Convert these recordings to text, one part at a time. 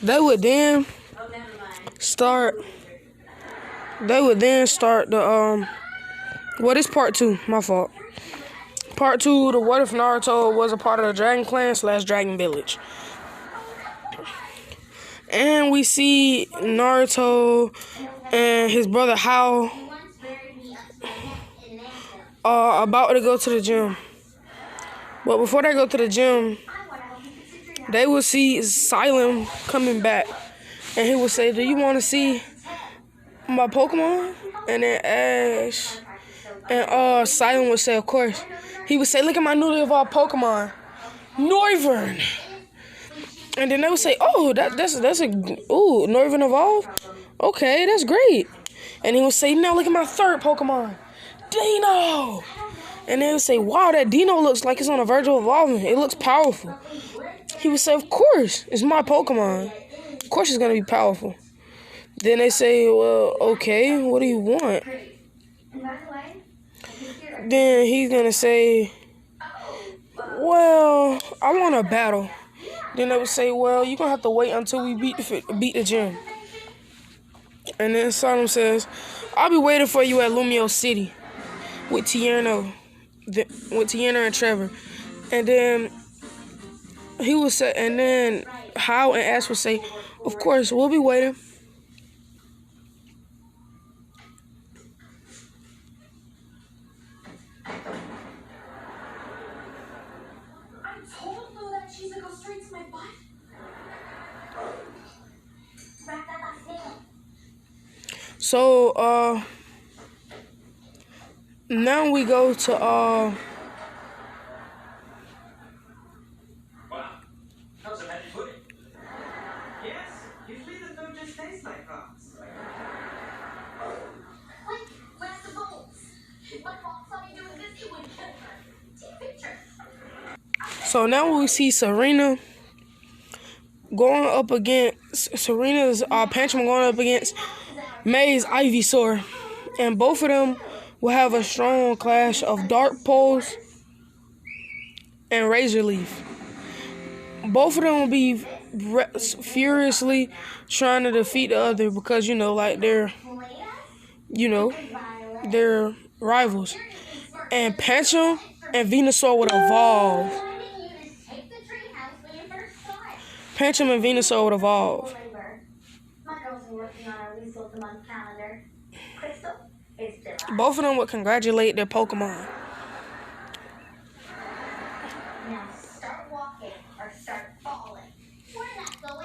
They would then start. They would then start the Well, this part 2. My fault. Part 2. The What If Naruto was a part of the Dragon Clan / Dragon Village. And we see Naruto and his brother Hao about to go to the gym. But before they go to the gym, they will see Silent coming back. And he will say, "Do you want to see my Pokemon?" And then Ash and Silent would say, "Of course." He would say, "Look at my newly evolved Pokemon, Noivern." And then they would say, "Oh, that's a Noivern evolved? Okay, that's great." And he would say, "Now look at my third Pokemon, Dino." And they would say, "Wow, that Dino looks like it's on the verge of evolving. It looks powerful." He would say, "Of course, it's my Pokemon. Of course it's gonna be powerful." Then they say, "Well, okay, what do you want?" Then he's gonna say, "Well, I want a battle." Then they would say, "Well, you're gonna have to wait until we beat the gym." And then Silent says, "I'll be waiting for you at Lumio City with Tierno and Trevor." And then he would say, and then Hao and Ash would say, "Of course, we'll be waiting." So, now we go to, Wow. That was a magic pudding. Yes, usually the food just tastes like rocks. Wait, where's the bolts? If my mom saw me doing this, it would kill her. Take a picture. So now we see Serena going up against Serena's Pancham going up against May's Ivysaur, and both of them will have a strong clash of Dark Pulse and Razor Leaf. Both of them will be furiously trying to defeat the other because they're rivals. And Pancham and Venusaur would evolve. Pancham and Venusaur would evolve. Both of them would congratulate their Pokemon.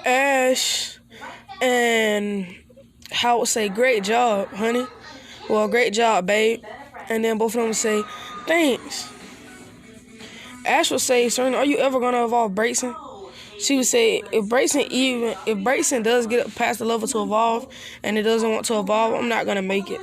Ash and Hao would say, "Great job, honey." Well, "Great job, babe." And then both of them would say, "Thanks." Ash would say, "Serena, are you ever gonna evolve Braixen?" She would say, if Braixen does get past the level to evolve and it doesn't want to evolve, I'm not gonna make it.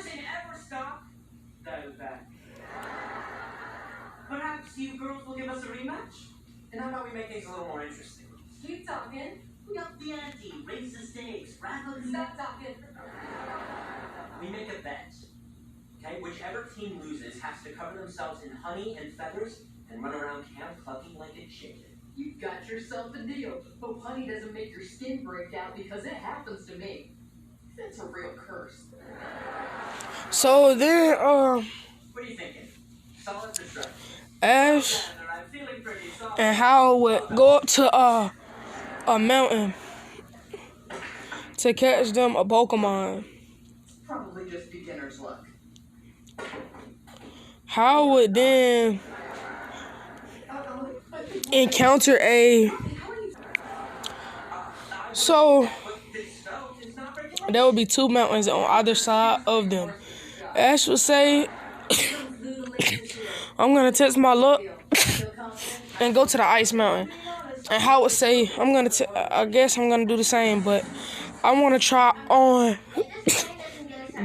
Perhaps you girls will give us a rematch? And how about we make things a little more interesting? Keep talking. We up the ante, raise the stakes, Stop talking. We make a bet. Okay? Whichever team loses has to cover themselves in honey and feathers and run around camp clucking like a chicken. You got yourself a deal. Hope honey doesn't make your skin break out because it happens to me. That's a real curse. So then, What are you thinking? Solid or stretch? Ash I'm feeling pretty solid. and Hao would go up to a mountain to catch them a Pokemon. Probably just beginner's luck. Hao would then encounter So there would be 2 mountains on either side of them. Ash would say, "I'm gonna test my luck and go to the Ice Mountain." And Hao would say, I guess I'm gonna do the same, but I want to try on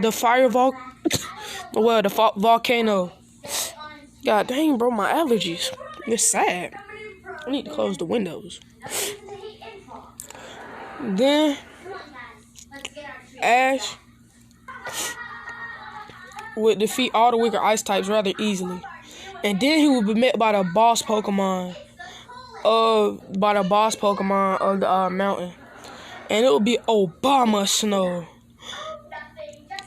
the volcano. God dang, bro, my allergies. It's sad. I need to close the windows. Then Ash would defeat all the weaker ice types rather easily. And then he would be met by the boss Pokemon of the mountain. and it would be Obama Snow.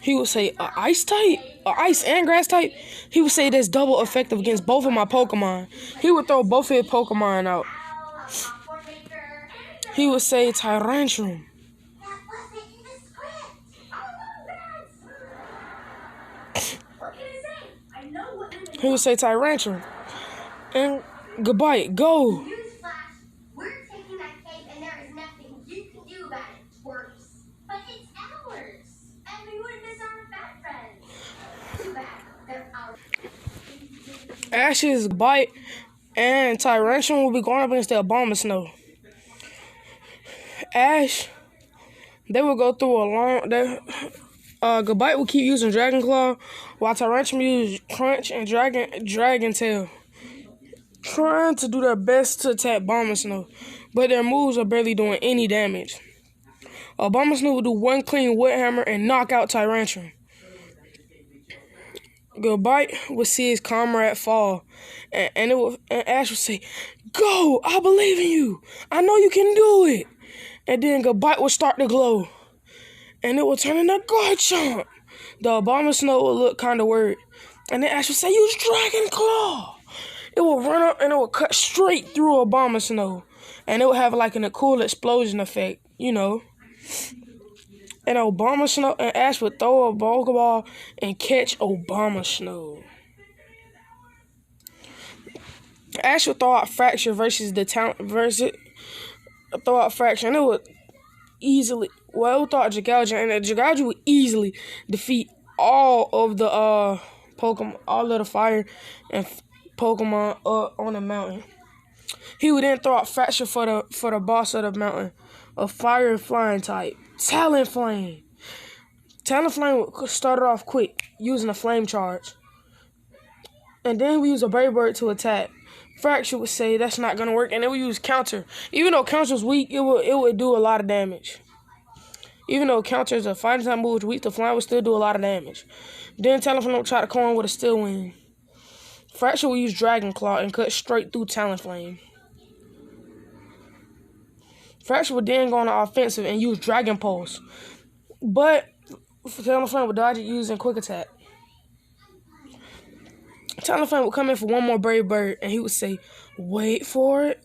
He would say ice type, ice and grass type. He would say that's double effective against both of my Pokemon. He would throw both of his Pokemon out. He would say Tyrantrum. That wasn't in the script. What can I say? I know what He would say Tyrantrum. And goodbye, go. Newsflash, we're taking that cave and there is nothing you can do about it, Twerps. But it's ours. And we wouldn't miss our fat friends. Too bad. They're ours. Ash's Bite and Tyrantrum will be going up against the Obama Snow. Ash, they will go through a long... Gabite will keep using Dragon Claw, while Tyrantrum use Crunch and Dragon Tail, trying to do their best to attack Obama Snow, but their moves are barely doing any damage. Obama Snow will do one clean Wood Hammer and knock out Tyrantrum. Gabite will see his comrade fall, and Ash will say, "Go! I believe in you! I know you can do it!" And then Gabite will start to glow, and it will turn into Garchomp. The Obama Snow will look kind of worried, and then Ash will say, "Use Dragon Claw!" It will run up and it will cut straight through Obama Snow, and it will have like a cool explosion effect, you know. And Obama Snow and Ash would throw a Pokeball and catch Obama Snow. Ash would throw out Fracture versus throw out Fracture, and it would easily, well, it would throw out Jagouge, and the Jagouge would easily defeat all of the Pokemon, all of the fire and Pokemon on the mountain. He would then throw out Fracture for the boss of the mountain, a fire and flying type, Talonflame. Talonflame would start it off quick using a flame charge, and then we use a Brave Bird to attack. Fracture would say that's not gonna work, and it would use Counter. Even though Counter was weak, it would do a lot of damage. Even though Counter is a fighting type move, weak, the Flying would still do a lot of damage. Then Talonflame would try to come in with a Steel Wing. Fracture will use Dragon Claw and cut straight through Talonflame. Fracture would then go on the offensive and use Dragon Pulse, but Talonflame would dodge it using Quick Attack. Talonflame would come in for one more Brave Bird, and he would say, wait for it,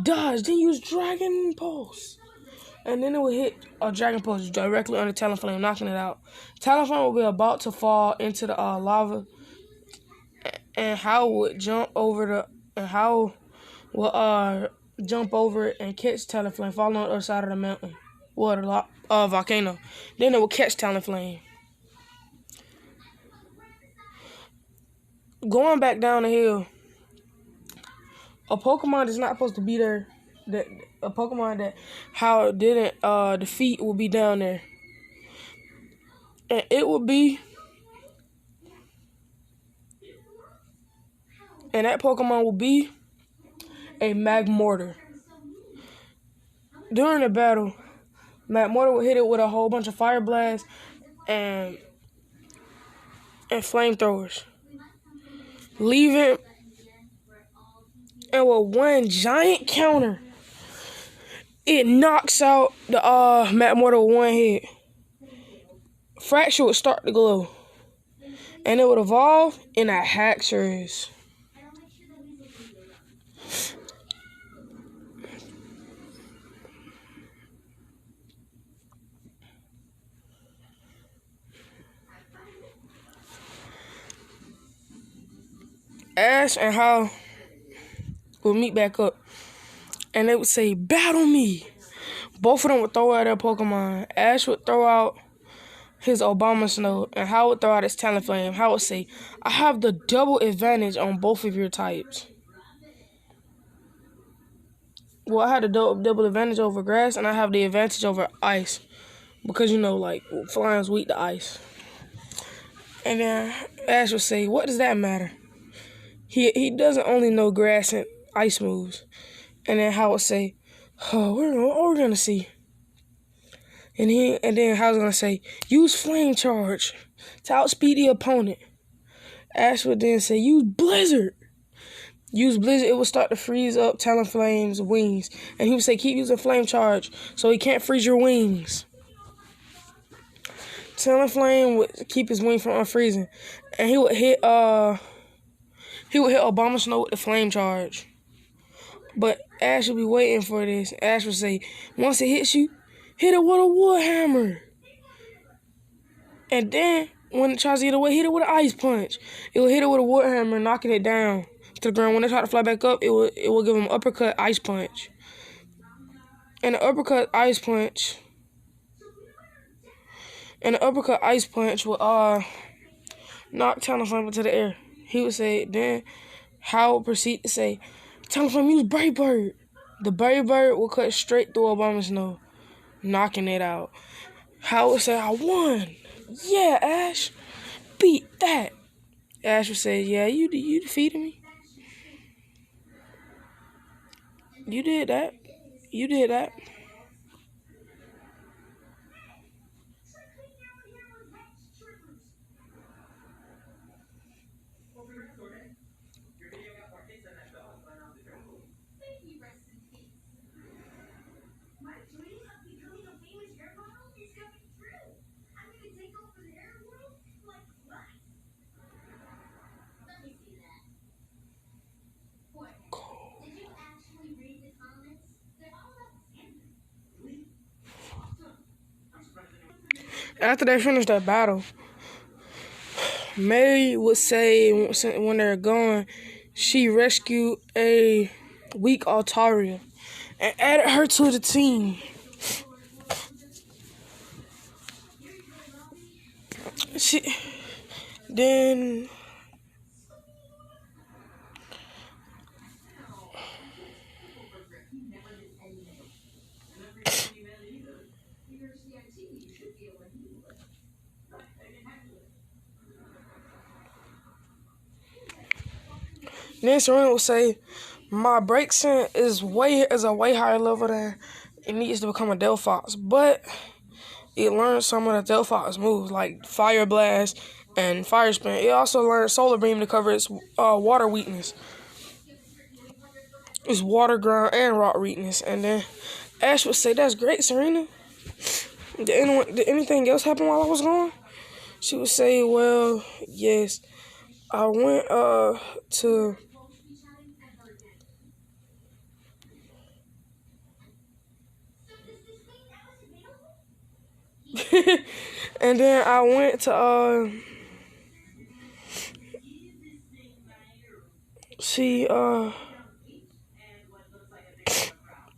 dodge, then use Dragon Pulse. And then it would hit a Dragon Pulse directly under Talonflame, knocking it out. Talonflame would be about to fall into the lava, and Hal would jump over jump over it and catch Talonflame, fall on the other side of the mountain, volcano. Then it would catch Talonflame. Going back down the hill, a Pokemon that's not supposed to be there, a Pokemon that Hal didn't defeat will be down there. And it will be, and that Pokemon will be a Magmortar. During the battle, Magmortar will hit it with a whole bunch of Fire Blasts and Flamethrowers, leaving and with one giant counter, it knocks out the Magmortar with one hit. Fracture would start to glow, and it would evolve in a Haxorus. Ash and Hal would meet back up, and they would say, "Battle me." Both of them would throw out their Pokemon. Ash would throw out his Obama Snow, and Hal would throw out his Talonflame. Hal would say, "I have the double advantage on both of your types." Well, I had the double advantage over grass, and I have the advantage over ice, because, you know, like, flying's weak to ice. And then Ash would say, "What does that matter? He doesn't only know grass and ice moves." And then Hal would say, "Oh, we're gonna see." And then Hal's gonna say, "Use Flame Charge to outspeed the opponent." Ash would then say, "Use Blizzard." use Blizzard, it will start to freeze up Talonflame's wings. And he would say, keep using Flame Charge so he can't freeze your wings. Talonflame would keep his wing from unfreezing. And he would hit Abomasnow with the Flame Charge. But Ash would be waiting for this. Ash would say, once it hits you, hit it with a Wood Hammer. And then, when it tries to get away, hit it with an Ice Punch. It will hit it with a Wood Hammer, knocking it down to the ground. When they try to fly back up, it will give them Uppercut Ice Punch. And the Uppercut Ice Punch will knock Talonflame into the air. He would say, then Hal would proceed to say, Talonflame, use Brave Bird. The Brave Bird will cut straight through Abomasnow, knocking it out. Hal would say, I won. Yeah, Ash. Beat that. Ash would say, yeah, you defeated me. You did that. You did that. Thank you, rest in peace. My dream of becoming a famous air model is coming true. I'm gonna take over the air world like what? Let me see that. What? Did you actually read the comments? They're all about Sandra. After they finished that battle, May would say when they're going, she rescued a weak Altaria and added her to the team. Then Serena would say, my Braixen is a way higher level than it needs to become a Delphox, but it learns some of the Delphox moves like Fire Blast and Fire Spin. It also learned Solar Beam to cover its water weakness. It's water, ground, and rock weakness. And then Ash would say, that's great, Serena. Did anything else happen while I was gone? She would say, well, yes. I went to... And then I went to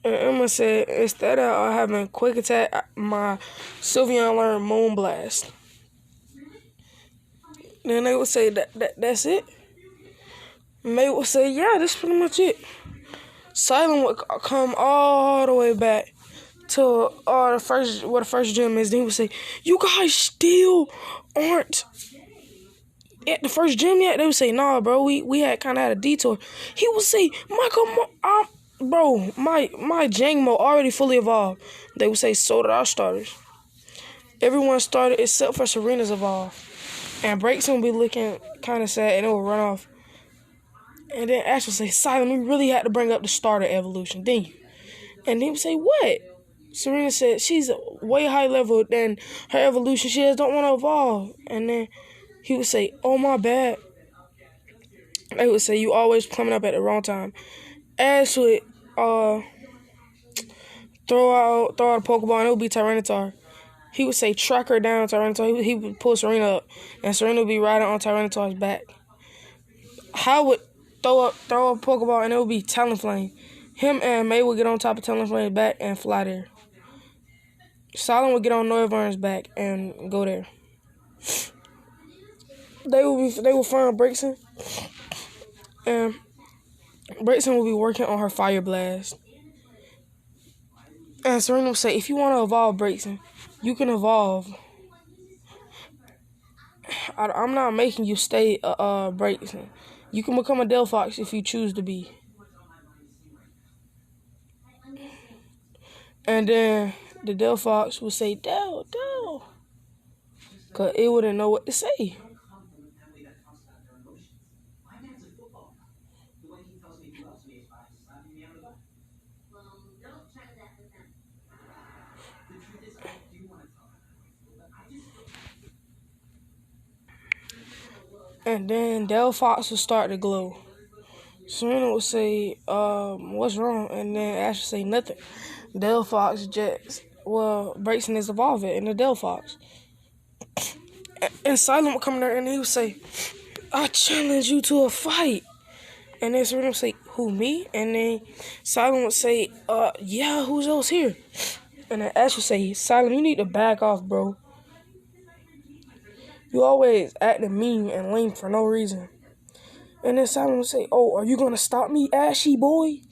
and Emma said instead of having Quick Attack, my Sylveon learned Moonblast. Then they would say that's it. May would say, yeah, that's pretty much it. Silent would come all the way back to the first gym is. Then he would say, you guys still aren't at the first gym yet? They would say, nah, bro, we had kind of had a detour. He would say, Michael, bro, my Jangmo already fully evolved. They would say, so did our starters. Everyone started except for Serena's evolved. And Braixen would be looking kind of sad and it would run off. And then Ash would say, Silent, we really had to bring up the starter evolution, didn't you? And he would say, what? Serena said, she's way higher level than her evolution. She just don't want to evolve. And then he would say, oh, my bad. They would say, you always coming up at the wrong time. Ash would throw out a Pokeball, and it would be Tyranitar. He would say, track her down, Tyranitar. He would pull Serena up, and Serena would be riding on Tyranitar's back. Hal would throw a Pokeball, and it would be Talonflame. Him and May would get on top of Talonflame's back and fly there. Silent would get on Noivern's back and go there. They would find Braixen, and Braixen will be working on her Fire Blast. And Serena will say, if you want to evolve Braixen, you can evolve. I'm not making you stay Braixen. You can become a Delphox if you choose to be. And then the Delphox will say, Del. Because it wouldn't know what to say. And then Delphox will start to glow. Serena would say, what's wrong? And then Ash would say, nothing. Delphox breaks and is evolve it into Delphox. And Silent would come there and he would say, I challenge you to a fight. And then Serena would say, who, me? And then Silent would say, yeah, who's else here? And then Ash would say, Silent, you need to back off, bro. You always acting mean and lame for no reason. And then Silent would say, oh, are you going to stop me, Ashy boy?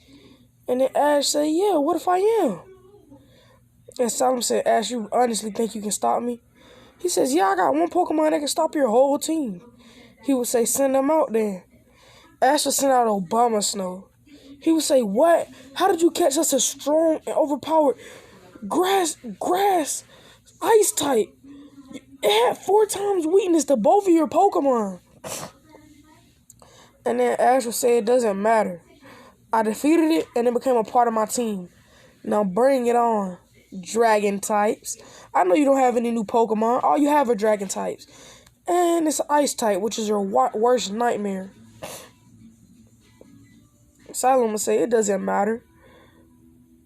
And then Ash say, yeah, what if I am? And Silent said, Ash, you honestly think you can stop me? He says, yeah, I got one Pokemon that can stop your whole team. He would say, send them out then. Ash would send out Abomasnow. He would say, what? How did you catch such a strong and overpowered grass ice type? It had 4 times weakness to both of your Pokemon. And then Ash would say, it doesn't matter. I defeated it and it became a part of my team. Now bring it on, dragon types. I know you don't have any new Pokemon. All you have are dragon types. And it's ice type, which is your worst nightmare. Silent would say, it doesn't matter.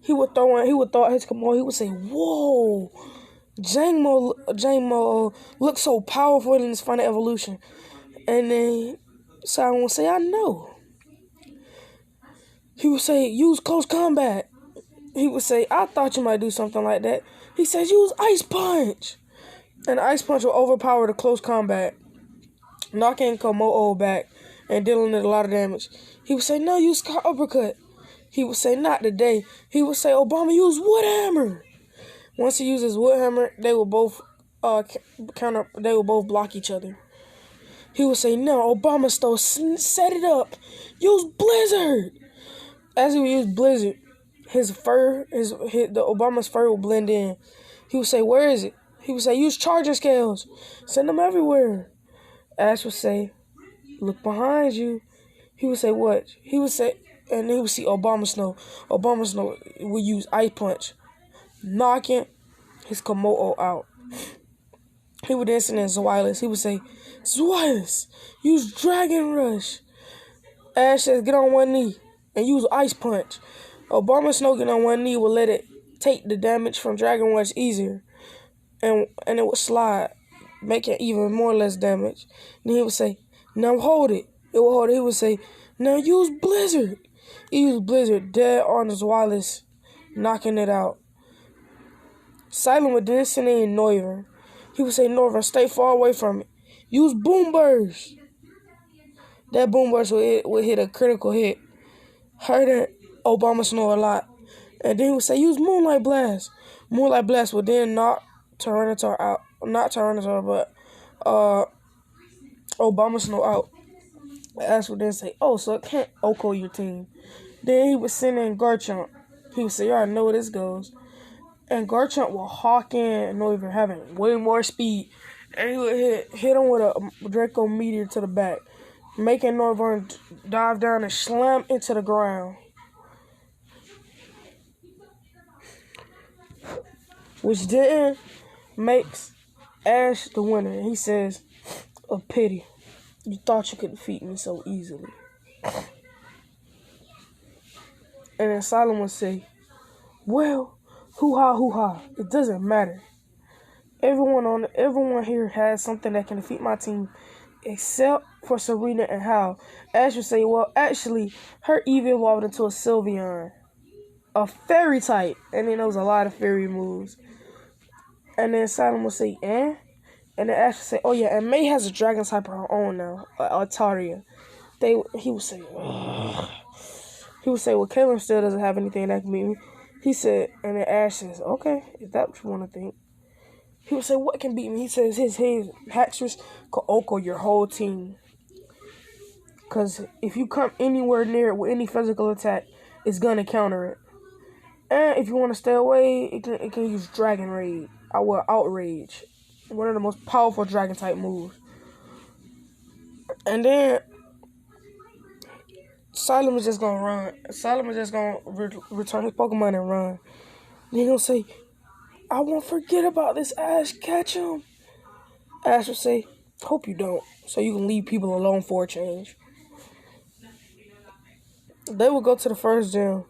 He would throw his Komodo. He would say, whoa. Jangmo looks so powerful in this final evolution. And then Silent would say, I know. He would say, use close combat. He would say, I thought you might do something like that. He says, use Ice Punch. And Ice Punch will overpower the close combat, knocking Komodo back and dealing it a lot of damage. He would say, no, use Scar Uppercut. He would say, not today. He would say, Obama, use Wood Hammer. Once he uses Wood Hammer, they will both block each other. He would say, no, Obama stole, set it up. Use Blizzard. As he would use Blizzard, the Obama's fur will blend in. He would say, where is it? He would say, use Charger Scales. Send them everywhere. Ash would say, look behind you. He would say, what? He would say, and he would see Abomasnow. Abomasnow would use Ice Punch, knocking his Komodo out. He would then send in Zweilous. He would say, Zweilous, use Dragon Rush. Ash says, get on one knee and use Ice Punch. Abomasnow get on one knee will let it take the damage from Dragon Rush easier. And it would slide, making even more or less damage. Then he would say, now hold it. It will hold it. He would say, now use Blizzard. He used Blizzard dead on his Zweilous, knocking it out. Silent would then send in Noivern. He would say, Noivern, stay far away from it. Use Boom Burst. That Boom Burst would hit a critical hit, hurting Abomasnow a lot. And then he would say, use Moonlight Blast. Moonlight Blast would then knock Tyranitar out. Not Tyranitar, but Abomasnow out. Ash would then say, oh, so it can't Oko your team. Then he would send in Garchomp. He would say, you already know where this goes. And Garchomp will hawk in Noivern, having way more speed. And he would hit him with a Draco Meteor to the back, making Noivern dive down and slam into the ground. Which then makes Ash the winner. He says, a pity. You thought you could defeat me so easily. And then Silent would say, well, hoo-ha. It doesn't matter. Everyone here has something that can defeat my team, except for Serena and Hal. Ash would say, well, actually, her Eevee evolved into a Sylveon, a fairy type, and then there was a lot of fairy moves. And then Silent would say, eh? And then Ash would say, oh yeah, and May has a dragon type of her own now, Altaria. He would say, ugh. He would say, well, Caleb still doesn't have anything that can beat me. He said, and then Ash says, okay, if that's what you want to think. He would say, what can beat me? He says his Haxorus could Oko your whole team. Because if you come anywhere near it with any physical attack, it's going to counter it. And if you want to stay away, it can use Dragon Rage. Outrage. One of the most powerful dragon type moves. And then Silent is just going to run. Silent is just going to return his Pokemon and run. Then he's going to say, I won't forget about this, Ash. Catch him. Ash will say, Hope you don't. So you can leave people alone for a change. They would go to the first gym.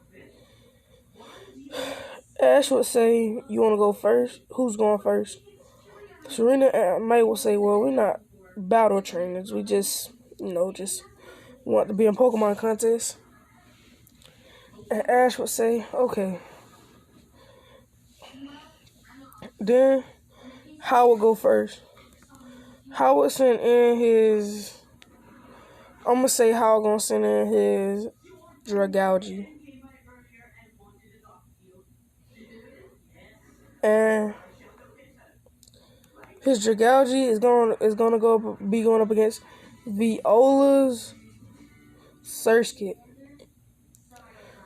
Ash would say, "You want to go first? Who's going first?" Serena and May would say, "Well, we're not battle trainers. We just want to be in Pokemon contest." And Ash would say, "Okay." Then Howard would go first. Howard would send in his. I'm gonna say Howard gonna send in his Dragalge. And his Dragalge is gonna be going up against Viola's Surskit.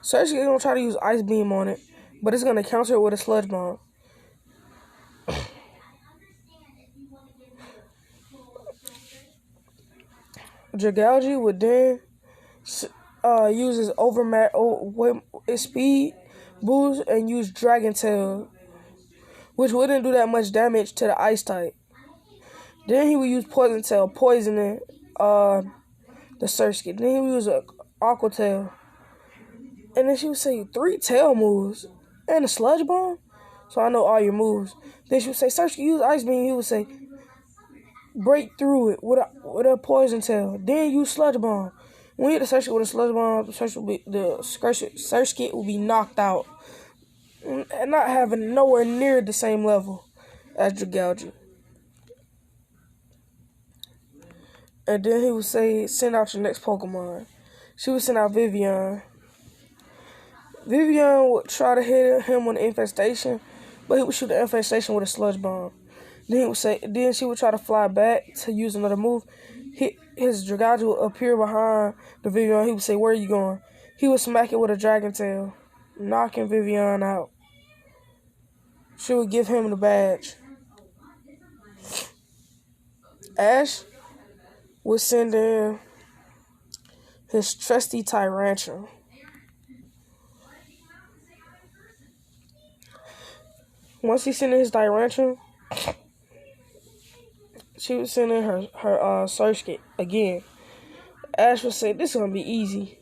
Surskit is gonna try to use Ice Beam on it, but it's gonna counter it with a Sludge Bomb. Dragalge would then use his his speed boost and use Dragon Tail, which wouldn't do that much damage to the Ice type. Then he would use Poison Tail, poisoning the Surskit. Then he would use Aqua Tail. And then she would say 3 tail moves and a Sludge Bomb. So I know all your moves. Then she would say, Surskit, use Ice Beam. He would say, break through it with a Poison Tail. Then use Sludge Bomb. When you hit the Surskit with a Sludge Bomb, the Surskit will be knocked out. And not having nowhere near the same level as Dragalge. And then he would say, send out your next Pokemon. She would send out Vivian. Vivian would try to hit him with an Infestation, but he would shoot the Infestation with a Sludge Bomb. Then she would try to fly back to use another move. His Dragalge would appear behind the Vivian. He would say, where are you going? He would smack it with a Dragon Tail, knocking Vivian out. She would give him the badge. Ash would send in his trusty Tyrantrum. Once he sent in his Tyrantrum, she would send in her Surskit again. Ash would say, this is going to be easy.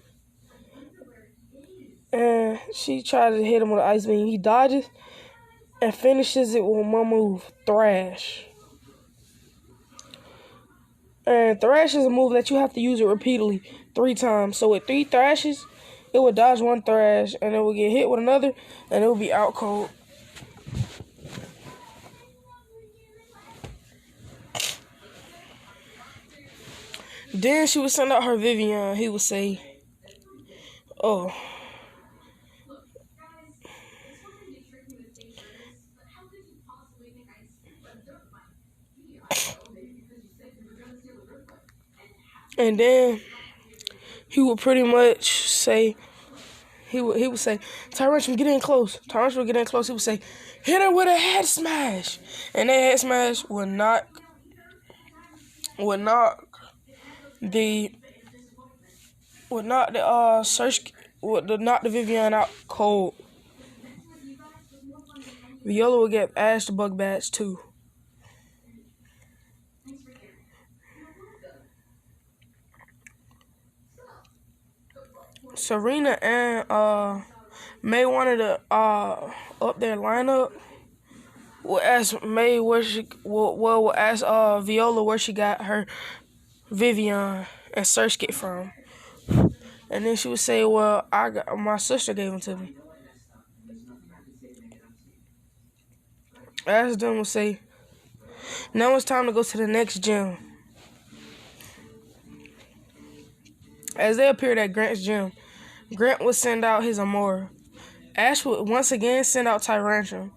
And she tried to hit him with an Ice Beam. He dodges and finishes it with one move, Thrash. And Thrash is a move that you have to use it repeatedly 3 times. So with 3 Thrashes, it would dodge 1 Thrash, and it would get hit with another, and it would be out cold. Then she would send out her Vivian. He would say, oh. And then he would pretty much say, he would say, Tyrantrum, get in close. Tyrantrum would get in close. He would say, hit her with a head smash. And that head smash would knock the Vivian out cold. Viola would get Ash the Bug Badge too. Serena and May wanted to up their lineup. We'll ask May we'll ask Viola where she got her Vivian and Surskit from. And then she would say, well, my sister gave them to me. Ash then would say, now it's time to go to the next gym. As they appeared at Grant's gym, Grant would send out his Amora. Ash would once again send out Tyrantrum.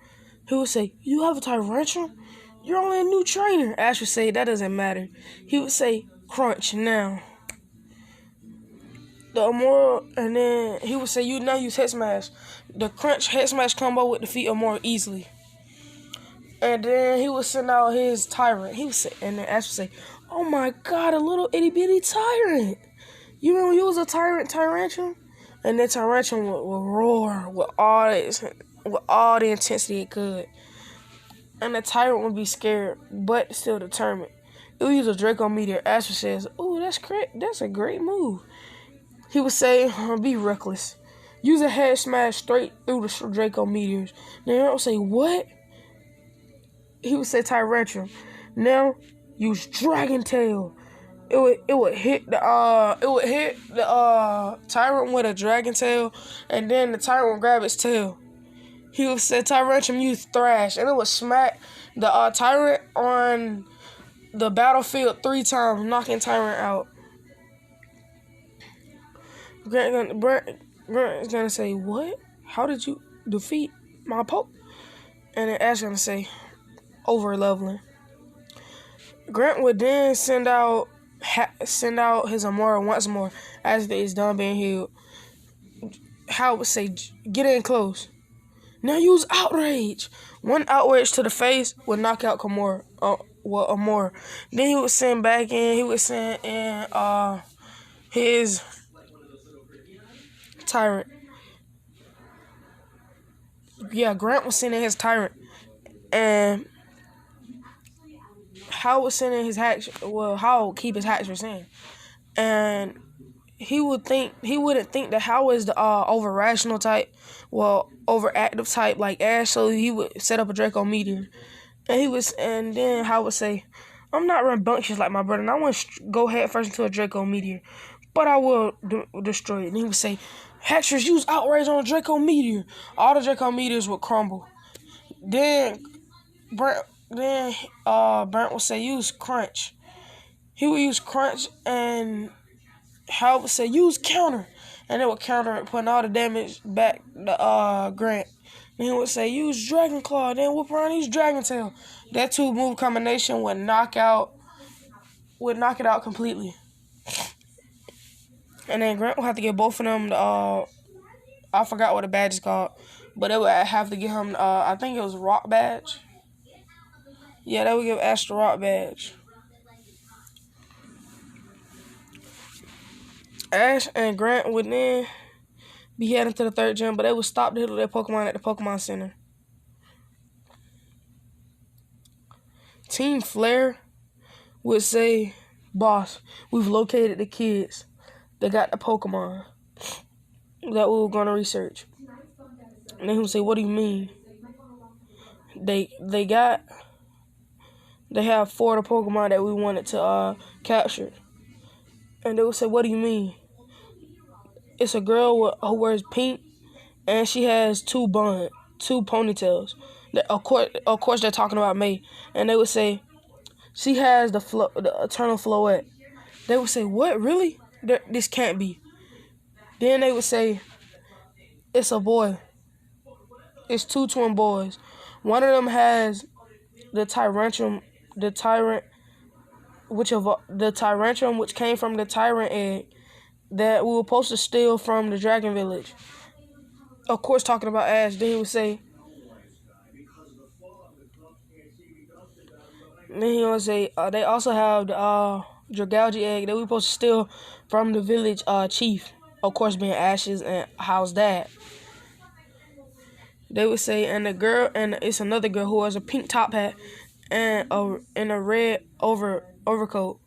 He would say, you have a Tyrantrum? You're only a new trainer. Ash would say, that doesn't matter. He would say, crunch now. The Amora, and then he would say, you now use Head Smash. The crunch Head Smash combo would defeat Amora easily. And then he would send out his Tyrant. He would say, and then Ash would say, oh my god, a little itty bitty Tyrant. You don't use a Tyrantrum? And then Tyrantrum will roar with all the intensity it could. And the Tyrant would be scared, but still determined. it was a Draco Meteor. Ash says, "Oh, that's great. That's a great move." He would say, "Be reckless. Use a head smash straight through the Draco Meteors." Then I would say, "What?" He would say, "Tyrantrum." Now use Dragon Tail. It would hit the Tyrant with a Dragon Tail, and then the Tyrant would grab its tail. He would say, "Tyrantrum, use Thrash," and it would smack the Tyrant on the battlefield 3 times, knocking Tyrant out. Grant is gonna say, "What? How did you defeat my poke?" And then Ash gonna say, "Over leveling." Grant would then send out his Amora once more after it's done being healed. Hal would say, "Get in close. Now use Outrage." One Outrage to the face would knock out Amora. Then he would send back in. He would send in his Tyrant. Yeah, Grant was sending his Tyrant, and Hal was sending his Hatch. Well, Hal would keep his Hatchers in, and he wouldn't think that Hal was the over rational type, overactive type like Ash. So he would set up a Draco Meteor, and then Hal would say, "I'm not rambunctious like my brother, and I want to go head first into a Draco Meteor, but I will destroy it." And he would say, "Hatchers, use Outrage on a Draco Meteor." All the Draco Meteors would crumble. Then Brent would say, "Use Crunch." He would use Crunch, and Hal would say, "Use Counter," and it would counter it, putting all the damage back to Grant. And he would say, "Use Dragon Claw," then whoop around, use Dragon Tail. That 2-move combination would knock it out completely. And then Grant would have to get both of them I forgot what the badge is called, but it would have to get him I think it was Rock Badge. Yeah, that would give Ash the Rock Badge. Ash and Grant would then be heading to the 3rd gym, but they would stop to heal their Pokemon at the Pokemon Center. Team Flare would say, "Boss, we've located the kids. They got the Pokemon that we were going to research." And then he would say, "What do you mean?" They have 4 of the Pokemon that we wanted to capture. And they would say, "What do you mean?" It's a girl who wears pink, and she has 2 ponytails. Of course, they're talking about May. And they would say, "She has the Eternal Floette." They would say, "What, really? This can't be." Then they would say, "It's a boy. It's 2 twin boys. One of them has the Tyrantrum, which came from the Tyrant egg that we were supposed to steal from the Dragon Village." Of course, talking about Ash. Then he would say, they also have the Dragalge egg that we were supposed to steal from the village chief. Of course, being Ash's and Hal's dad. They would say, and it's another girl who has a pink top hat and a red overcoat.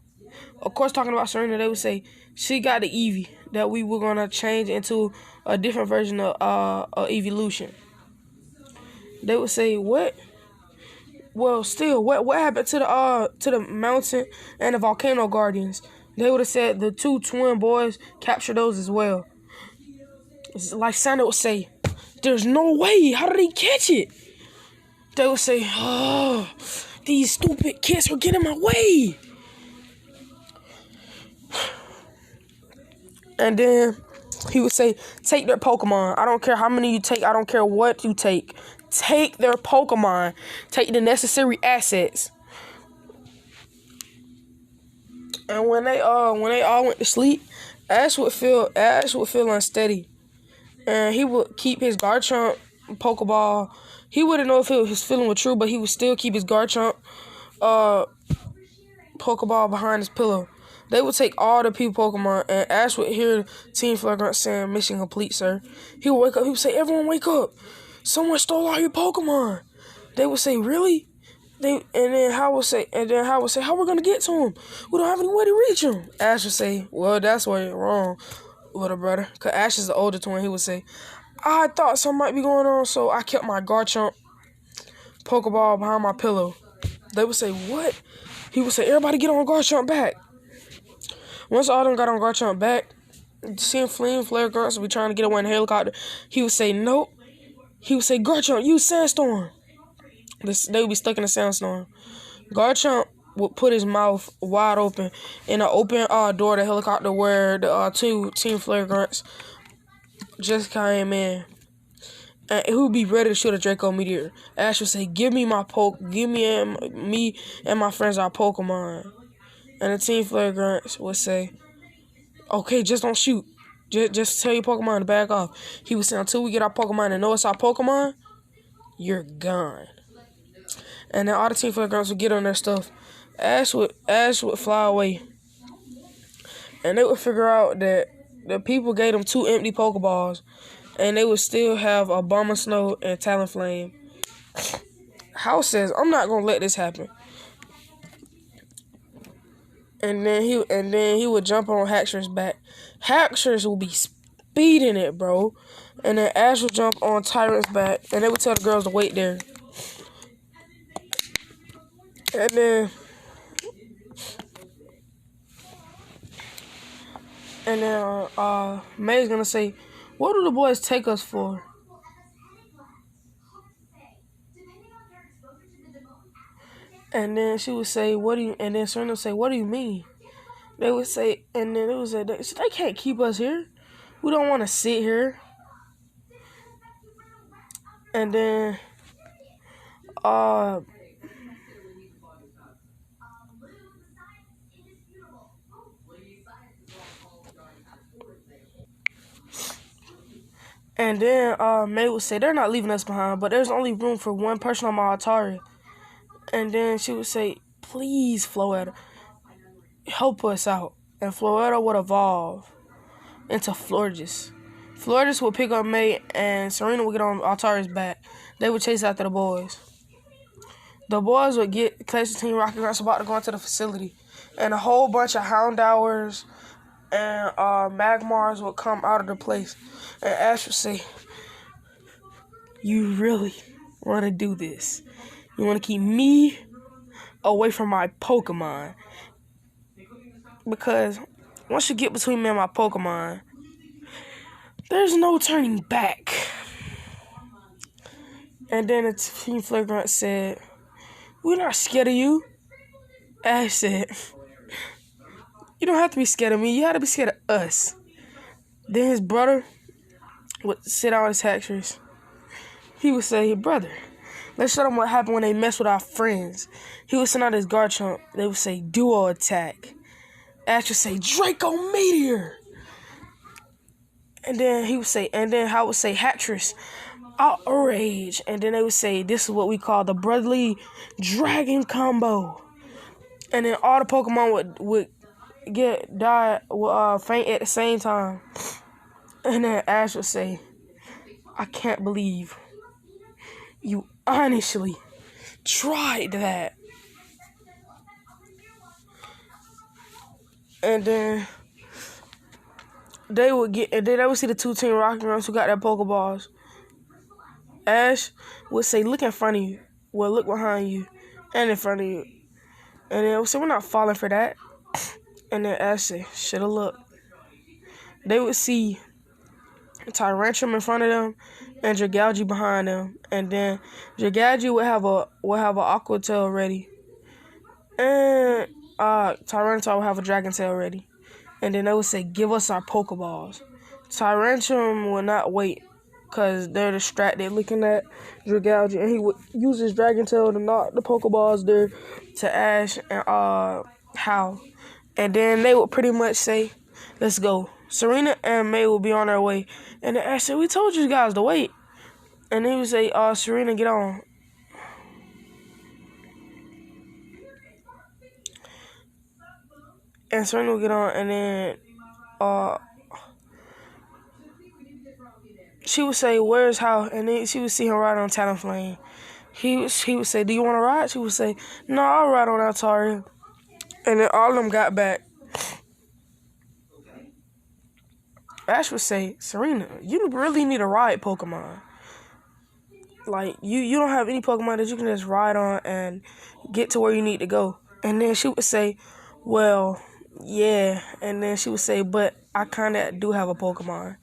Of course, talking about Serena, they would say she got the Eevee that we were gonna change into a different version of evolution. They would say, "What? Well, still, what happened to the mountain and the volcano guardians?" They would have said the 2 twin boys captured those as well. It's like Santa would say, "There's no way. How did he catch it?" They would say, "Oh, these stupid kids are getting in my way." And then he would say, "Take their Pokemon. I don't care how many you take. I don't care what you take. Take their Pokemon. Take the necessary assets." And when they all went to sleep, Ash would feel unsteady, and he would keep his Garchomp Pokeball. He wouldn't know if his feeling was true, but he would still keep his Garchomp Pokeball behind his pillow. They would take all the people Pokemon, and Ash would hear Team Flare saying, "Mission complete, sir." He would wake up. He would say, "Everyone wake up. Someone stole all your Pokemon." They would say, "Really?" Howard say, how we gonna get to him? We don't have any way to reach him. Ash would say, well, that's where you're wrong, little brother. Cause Ash is the older twin. He would say, I thought something might be going on, so I kept my Garchomp Pokeball behind my pillow. They would say, what? He would say, everybody get on Garchomp back. Once all of them got on Garchomp back, seeing Flare Grunts would be trying to get away in a helicopter. He would say, nope. He would say, Garchomp, use Sandstorm. They would be stuck in a sandstorm. Garchomp would put his mouth wide open in an open door to the helicopter where the two Team Flare Grunts just came in. And he would be ready to shoot a Draco Meteor. Ash would say, give me my me and my friends our Pokemon. And the Team Flare Grunts would say, okay, just don't shoot. Just tell your Pokemon to back off. He would say, until we get our Pokemon and know it's our Pokemon, you're gone. And then all the Team Flare Grunts would get on their stuff. Ash would fly away. And they would figure out that the people gave them 2 empty Pokeballs. And they would still have a Abomasnow and Talonflame. House says, I'm not gonna let this happen. And then he would jump on Haxorus back. Haxorus will be speeding it, bro. And then Ash would jump on Tyrant's back, and they would tell the girls to wait there. And then May's gonna say, what do the boys take us for? And then she would say, and then Serena would say, what do you mean? They would say, and then it would say, they can't keep us here. We don't want to sit here. And then, May would say, they're not leaving us behind, but there's only room for one person on my Atari. And then she would say, please, Floetta, help us out. And Floetta would evolve into Florges. Florges would pick up May, and Serena would get on Altari's back. They would chase after the boys. The boys would catch the Team Rocket Grunts about to go into the facility. And a whole bunch of Houndours and Magmars would come out of the place. And Ash would say, you really want to do this? You want to keep me away from my Pokemon? Because once you get between me and my Pokemon, there's no turning back. And then the Team Flare Grunt said, we're not scared of you. Ash said, you don't have to be scared of me. You have to be scared of us. Then his brother would sit on his Haxorus. He would say, brother, let's show them what happened when they mess with our friends. He would send out his Garchomp. They would say, duo attack. Ash would say, Draco Meteor. And then Howard would say, Haxorus, outrage. And then they would say, this is what we call the Brotherly Dragon Combo. And then all the Pokemon would faint at the same time. And then Ash would say, I can't believe you honestly tried that. And then they would see the 2 Team Rocket Grunts who got their Pokeballs. Ash would say, look in front of you. Well, look behind you and in front of you. And then would say, we're not falling for that. And then Ash say, shoulda looked. They would see Tyrantrum in front of them and Dragalge behind them. And then Dragalge would have a Aqua Tail ready. And Tyranitar would have a Dragon Tail ready. And then they would say, give us our Pokeballs. Tyrantrum would not wait because they're distracted looking at Dragalge. And he would use his Dragon Tail to knock the Pokeballs there to Ash and Hal. And then they would pretty much say, let's go. Serena and May would be on their way. And then Ash said, we told you guys to wait. And he would say, Serena, get on. And Serena would get on, and then she would say, where's Hal? And then she would see him riding on Talonflame. he would say, "Do you want to ride?" She would say, "No, I'll ride on Altaria." And then all of them got back. Ash would say, "Serena, you really need to ride Pokemon. Like, you don't have any Pokemon that you can just ride on and get to where you need to go." And then she would say, "Well, yeah." And then she would say, "But I kind of do have a Pokemon."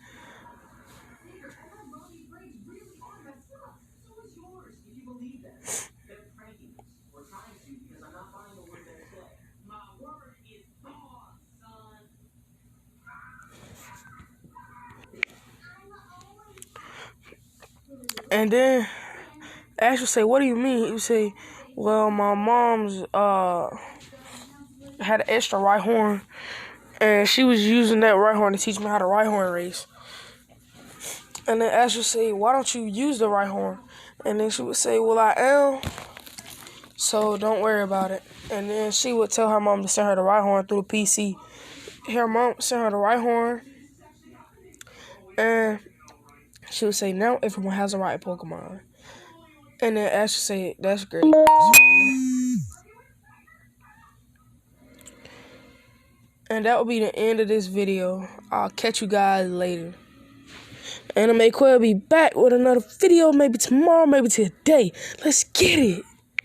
And then Ash would say, "What do you mean?" He would say, "Well, my mom's had an extra Rhyhorn, and she was using that Rhyhorn to teach me how to Rhyhorn race." And then Ash would say, "Why don't you use the Rhyhorn?" And then she would say, "Well, I am, so don't worry about it." And then she would tell her mom to send her the Rhyhorn through the PC. Her mom sent her the Rhyhorn, and she would say, "Now everyone has a right Pokemon." And then Ash would say, "That's great." And that will be the end of this video. I'll catch you guys later. Anime Quay will be back with another video, maybe tomorrow, maybe today. Let's get it.